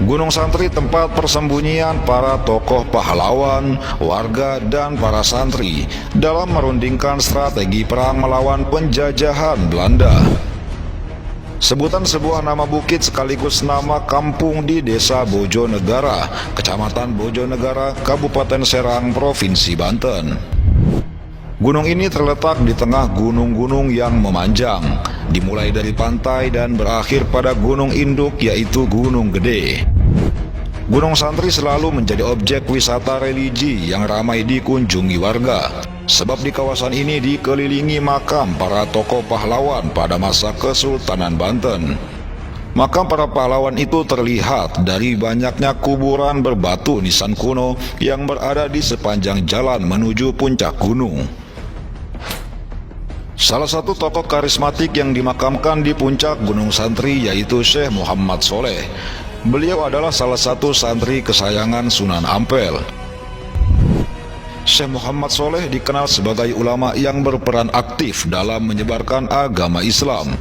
Gunung Santri tempat persembunyian para tokoh pahlawan, warga, dan para santri dalam merundingkan strategi perang melawan penjajahan Belanda. Sebutan sebuah nama bukit sekaligus nama kampung di Desa Bojonegara, Kecamatan Bojonegara, Kabupaten Serang, Provinsi Banten. Gunung ini terletak di tengah gunung-gunung yang memanjang, dimulai dari pantai dan berakhir pada gunung induk yaitu Gunung Gede. Gunung Santri selalu menjadi objek wisata religi yang ramai dikunjungi warga, sebab di kawasan ini dikelilingi makam para tokoh pahlawan pada masa Kesultanan Banten. Makam para pahlawan itu terlihat dari banyaknya kuburan berbatu nisan kuno yang berada di sepanjang jalan menuju puncak gunung. Salah satu tokoh karismatik yang dimakamkan di puncak Gunung Santri yaitu Syekh Muhammad Soleh. Beliau adalah salah satu santri kesayangan Sunan Ampel. Syekh Muhammad Soleh dikenal sebagai ulama yang berperan aktif dalam menyebarkan agama Islam.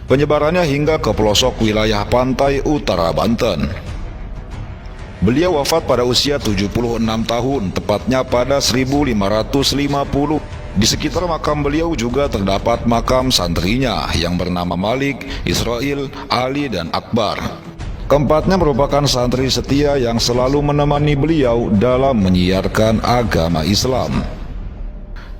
Penyebarannya hingga ke pelosok wilayah pantai utara Banten. Beliau wafat pada usia 76 tahun, tepatnya pada 1550. Di sekitar makam beliau juga terdapat makam santrinya yang bernama Malik, Israel, Ali, dan Akbar. Keempatnya merupakan santri setia yang selalu menemani beliau dalam menyiarkan agama Islam.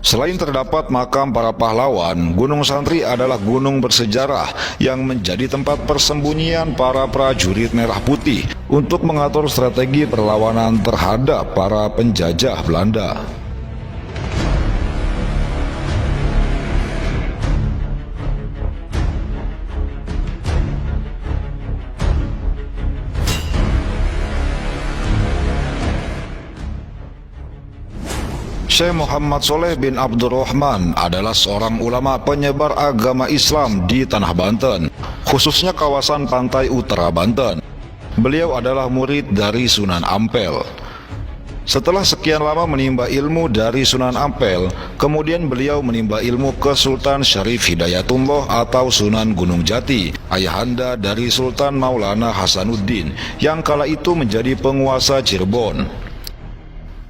Selain terdapat makam para pahlawan, Gunung Santri adalah gunung bersejarah yang menjadi tempat persembunyian para prajurit merah putih untuk mengatur strategi perlawanan terhadap para penjajah Belanda. Syekh Muhammad Soleh bin Abdurrahman adalah seorang ulama penyebar agama Islam di Tanah Banten, khususnya kawasan pantai utara Banten. Beliau adalah murid dari Sunan Ampel. Setelah sekian lama menimba ilmu dari Sunan Ampel, kemudian beliau menimba ilmu ke Sultan Syarif Hidayatullah atau Sunan Gunung Jati, ayahanda dari Sultan Maulana Hasanuddin yang kala itu menjadi penguasa Cirebon.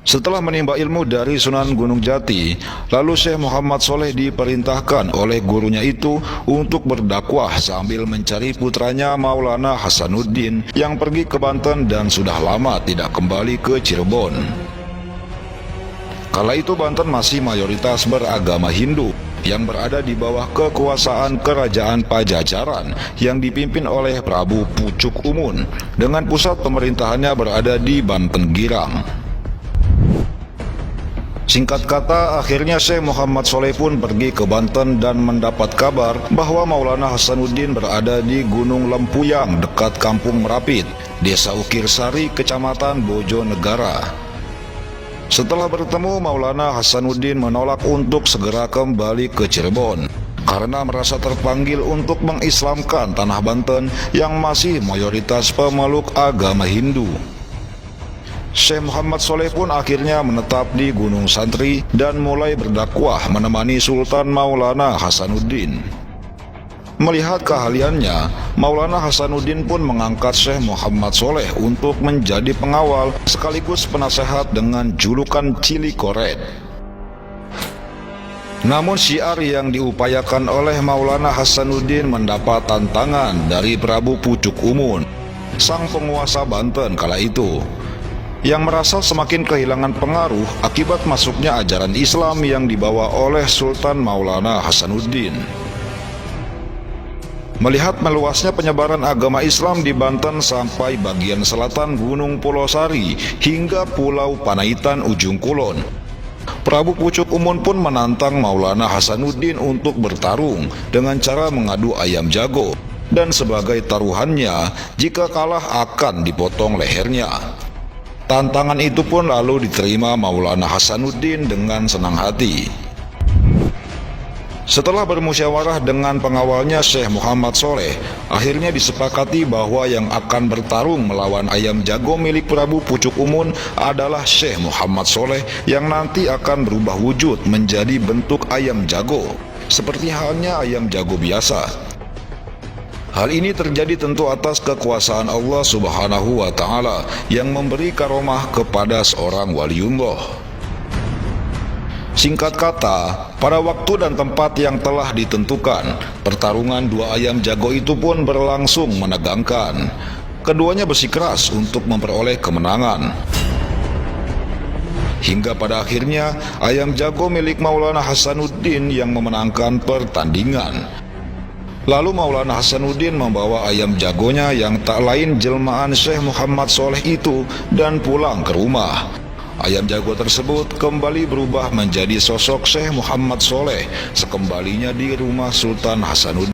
Setelah menimba ilmu dari Sunan Gunung Jati, lalu Syekh Muhammad Soleh diperintahkan oleh gurunya itu untuk berdakwah sambil mencari putranya Maulana Hasanuddin yang pergi ke Banten dan sudah lama tidak kembali ke Cirebon. Kala itu Banten masih mayoritas beragama Hindu yang berada di bawah kekuasaan Kerajaan Pajajaran yang dipimpin oleh Prabu Pucuk Umun dengan pusat pemerintahannya berada di Banten Girang. Singkat kata, akhirnya Syekh Muhammad Soleh pun pergi ke Banten dan mendapat kabar bahwa Maulana Hasanuddin berada di Gunung Lempuyang dekat Kampung Merapit, Desa Ukirsari, Kecamatan Bojonegara. Setelah bertemu, Maulana Hasanuddin menolak untuk segera kembali ke Cirebon karena merasa terpanggil untuk mengislamkan Tanah Banten yang masih mayoritas pemeluk agama Hindu. Syekh Muhammad Soleh pun akhirnya menetap di Gunung Santri dan mulai berdakwah menemani Sultan Maulana Hasanuddin. Melihat keahliannya, Maulana Hasanuddin pun mengangkat Syekh Muhammad Soleh untuk menjadi pengawal sekaligus penasehat dengan julukan Cili Koret. Namun syiar yang diupayakan oleh Maulana Hasanuddin mendapat tantangan dari Prabu Pucuk Umun, sang penguasa Banten kala itu, yang merasa semakin kehilangan pengaruh akibat masuknya ajaran Islam yang dibawa oleh Sultan Maulana Hasanuddin. Melihat meluasnya penyebaran agama Islam di Banten sampai bagian selatan Gunung Pulosari hingga Pulau Panaitan ujung kulon, Prabu Pucuk Umun pun menantang Maulana Hasanuddin untuk bertarung dengan cara mengadu ayam jago, dan sebagai taruhannya, jika kalah akan dipotong lehernya. Tantangan itu pun lalu diterima Maulana Hasanuddin dengan senang hati. Setelah bermusyawarah dengan pengawalnya Syekh Muhammad Soleh, akhirnya disepakati bahwa yang akan bertarung melawan ayam jago milik Prabu Pucuk Umun adalah Syekh Muhammad Soleh yang nanti akan berubah wujud menjadi bentuk ayam jago, seperti halnya ayam jago biasa. Hal ini terjadi tentu atas kekuasaan Allah Subhanahu wa Ta'ala yang memberi karomah kepada seorang waliullah. Singkat kata, pada waktu dan tempat yang telah ditentukan, pertarungan dua ayam jago itu pun berlangsung menegangkan. Keduanya bersikeras untuk memperoleh kemenangan. Hingga pada akhirnya, ayam jago milik Maulana Hasanuddin yang memenangkan pertandingan. Lalu Maulana Hasanuddin membawa ayam jagonya yang tak lain jelmaan Syekh Muhammad Soleh itu dan pulang ke rumah. Ayam jago tersebut kembali berubah menjadi sosok Syekh Muhammad Soleh sekembalinya di rumah Sultan Hasanuddin.